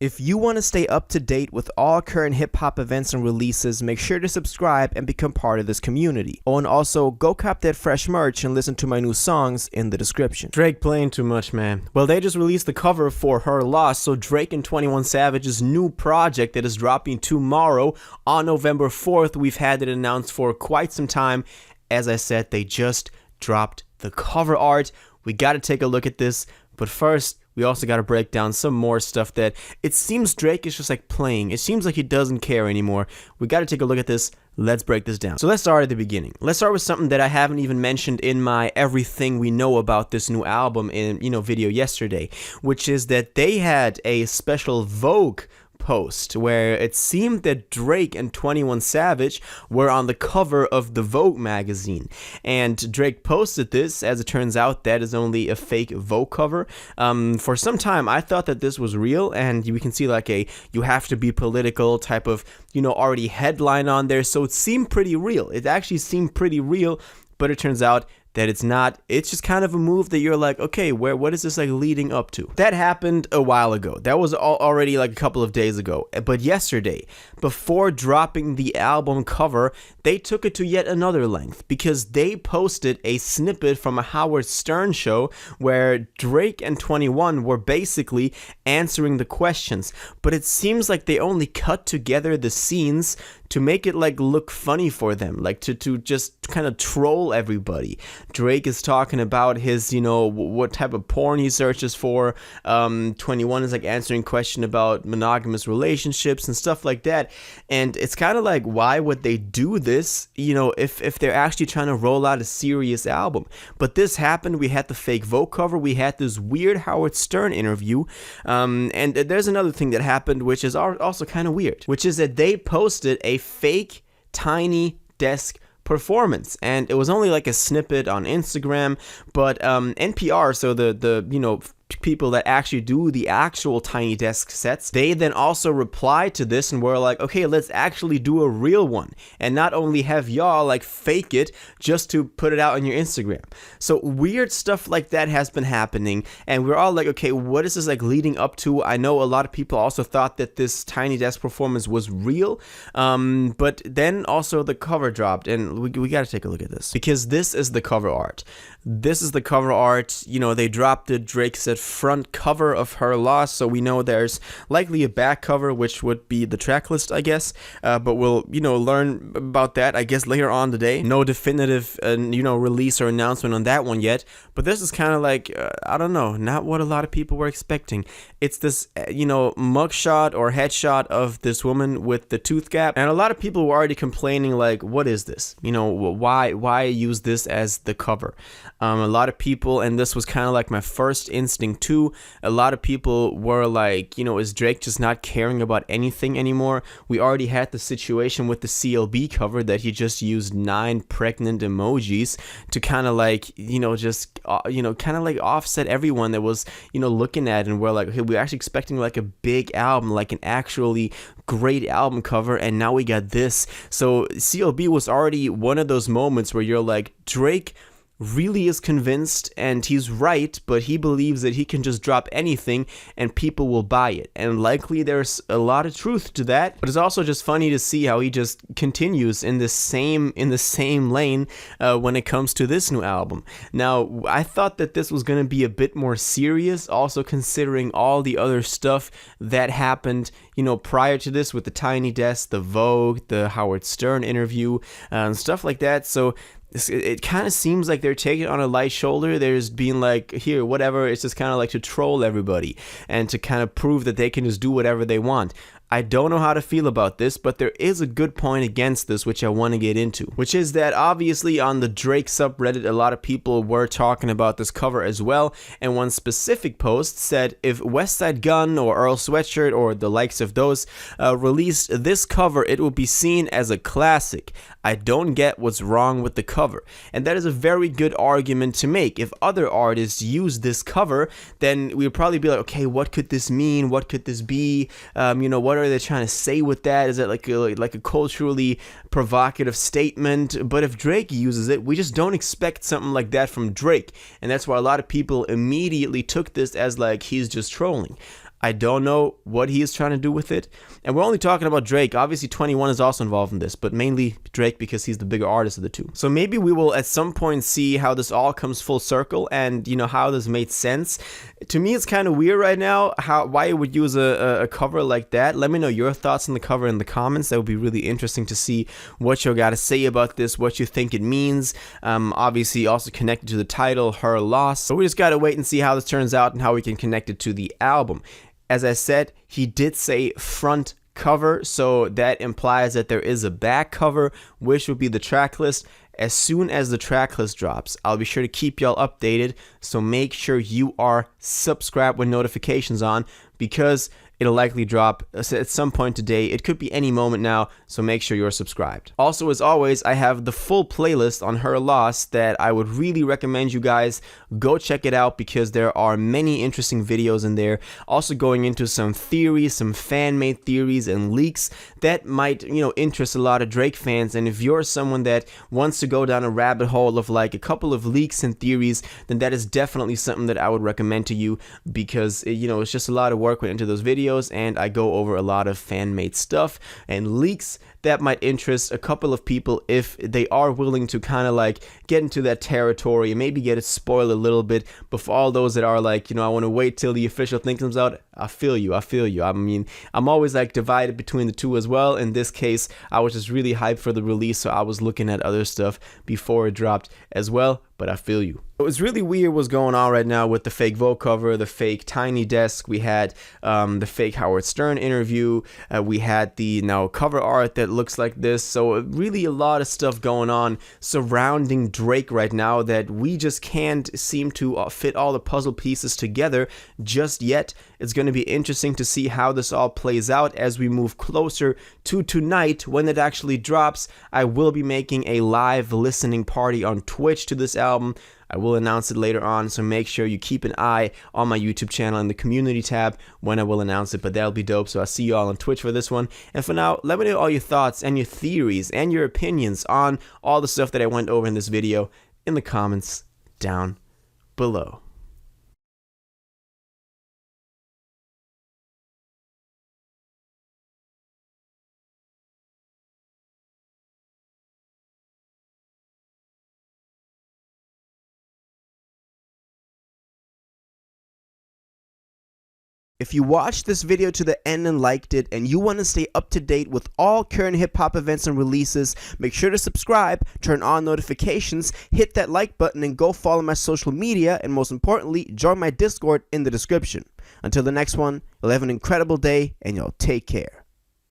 If you want to stay up to date with all current hip-hop events and releases, make sure to subscribe and become part of this community. Oh, and also, go cop that fresh merch and listen to my new songs in the description. Drake playing too much, man. Well, they just released the cover for Her Loss, so Drake and 21 Savage's new project that is dropping tomorrow on November 4th. We've had it announced for quite some time. As I said, they just dropped the cover art. We got to take a look at this, but first, we also got to break down some more stuff that it seems Drake is just like playing. It seems like he doesn't care anymore. We got to take a look at this. Let's break this down. So let's start at the beginning. Let's start with something that I haven't even mentioned in my everything we know about this new album video yesterday, which is that they had a special Vogue post where it seemed that Drake and 21 Savage were on the cover of the Vogue magazine, and Drake posted this. As it turns out, that is only a fake Vogue cover. For some time I thought that this was real, and we can see like a "you have to be political" type of already headline on there, so it seemed pretty real. It actually seemed pretty real, but it turns out that it's not. It's just kind of a move that you're like, okay, what is this like leading up to? That happened a while ago. That was already like a couple of days ago. But yesterday, before dropping the album cover, they took it to yet another length because they posted a snippet from a Howard Stern show where Drake and 21 were basically answering the questions. But it seems like they only cut together the scenes to make it like look funny for them, like to just kind of troll everybody. Drake is talking about his, what type of porn he searches for. 21 is like answering question about monogamous relationships and stuff like that. And it's kind of like, why would they do this, if they're actually trying to roll out a serious album? But this happened. We had the fake Vogue cover. We had this weird Howard Stern interview. And there's another thing that happened, which is also kind of weird, which is that they posted a fake Tiny Desk performance, and it was only like a snippet on Instagram, but NPR, so the people that actually do the actual Tiny Desk sets, they then also replied to this and were like, okay, let's actually do a real one and not only have y'all like fake it just to put it out on your Instagram. So weird stuff like that has been happening, and we're all like, okay, what is this like leading up to? I know a lot of people also thought that this Tiny Desk performance was real, but then also the cover dropped, and we got to take a look at this because this is the cover art. This is the cover art. They dropped it. Drake said front cover of Her Loss, so we know there's likely a back cover, which would be the track list, I guess, but we'll learn about that, I guess, later on today. No definitive release or announcement on that one yet, but this is kind of like I don't know, not what a lot of people were expecting. It's this mugshot or headshot of this woman with the tooth gap, and a lot of people were already complaining like, what is this? Why use this as the cover? A lot of people, and this was kind of like my first instinct too, a lot of people were like, is Drake just not caring about anything anymore? We already had the situation with the CLB cover that he just used 9 pregnant emojis to kind of like, kind of like offset everyone that was, looking at it, and we're like, okay, we're actually expecting like a big album, like an actually great album cover, and now we got this. So CLB was already one of those moments where you're like, Drake really is convinced, and he's right, but he believes that he can just drop anything and people will buy it, and likely there's a lot of truth to that. But it's also just funny to see how he just continues in the same lane when it comes to this new album. Now, I thought that this was going to be a bit more serious, also considering all the other stuff that happened prior to this with the Tiny Desk, the Vogue, the Howard Stern interview, and stuff like that. So it kind of seems like they're taking it on a light shoulder. They're just being like, here, whatever. It's just kind of like to troll everybody and to kind of prove that they can just do whatever they want. I don't know how to feel about this, but there is a good point against this, which I want to get into, which is that obviously on the Drake subreddit, a lot of people were talking about this cover as well, and one specific post said, if Westside Gunn or Earl Sweatshirt or the likes of those released this cover, it will be seen as a classic. I don't get what's wrong with the cover. And that is a very good argument to make. If other artists use this cover, then we'd probably be like, okay, what could this mean? What could this be? What are they trying to say with that? Is it like a culturally provocative statement? But if Drake uses it, we just don't expect something like that from Drake. And that's why a lot of people immediately took this as like he's just trolling. I don't know what he is trying to do with it. And we're only talking about Drake. Obviously, 21 is also involved in this, but mainly Drake because he's the bigger artist of the two. So maybe we will at some point see how this all comes full circle and, how this made sense. To me, it's kind of weird right now why it would use a cover like that. Let me know your thoughts on the cover in the comments. That would be really interesting to see what you got to say about this, what you think it means. Obviously, also connected to the title, Her Loss. So we just got to wait and see how this turns out and how we can connect it to the album. As I said, he did say front cover, so that implies that there is a back cover, which would be the track list. As soon as the track list drops, I'll be sure to keep y'all updated, so make sure you are subscribed with notifications on, because it'll likely drop at some point today. It could be any moment now, so make sure you're subscribed. Also, as always, I have the full playlist on Her Loss that I would really recommend you guys go check it out, because there are many interesting videos in there. Also going into some theories, some fan-made theories and leaks that might, interest a lot of Drake fans. And if you're someone that wants to go down a rabbit hole of like a couple of leaks and theories, then that is definitely something that I would recommend to you, because it's just a lot of work went into those videos, and I go over a lot of fan-made stuff and leaks that might interest a couple of people if they are willing to kind of like get into that territory and maybe get it spoiled a little bit. But for all those that are like, I want to wait till the official thing comes out, I feel you. I mean, I'm always like divided between the two as well. In this case, I was just really hyped for the release, so I was looking at other stuff before it dropped as well, but I feel you. It was really weird what's going on right now with the fake Vogue cover, the fake Tiny Desk. We had the fake Howard Stern interview. We had the now cover art that looks like this. So really a lot of stuff going on surrounding Drake right now that we just can't seem to fit all the puzzle pieces together just yet. It's going to be interesting to see how this all plays out as we move closer to tonight when it actually drops. I will be making a live listening party on Twitch to this album. I will announce it later on, so make sure you keep an eye on my YouTube channel in the community tab when I will announce it, but that'll be dope. So I'll see you all on Twitch for this one. And for now, let me know all your thoughts and your theories and your opinions on all the stuff that I went over in this video in the comments down below. If you watched this video to the end and liked it, and you want to stay up to date with all current hip-hop events and releases, make sure to subscribe, turn on notifications, hit that like button, and go follow my social media, and most importantly, join my Discord in the description. Until the next one, you'll have an incredible day, and y'all take care.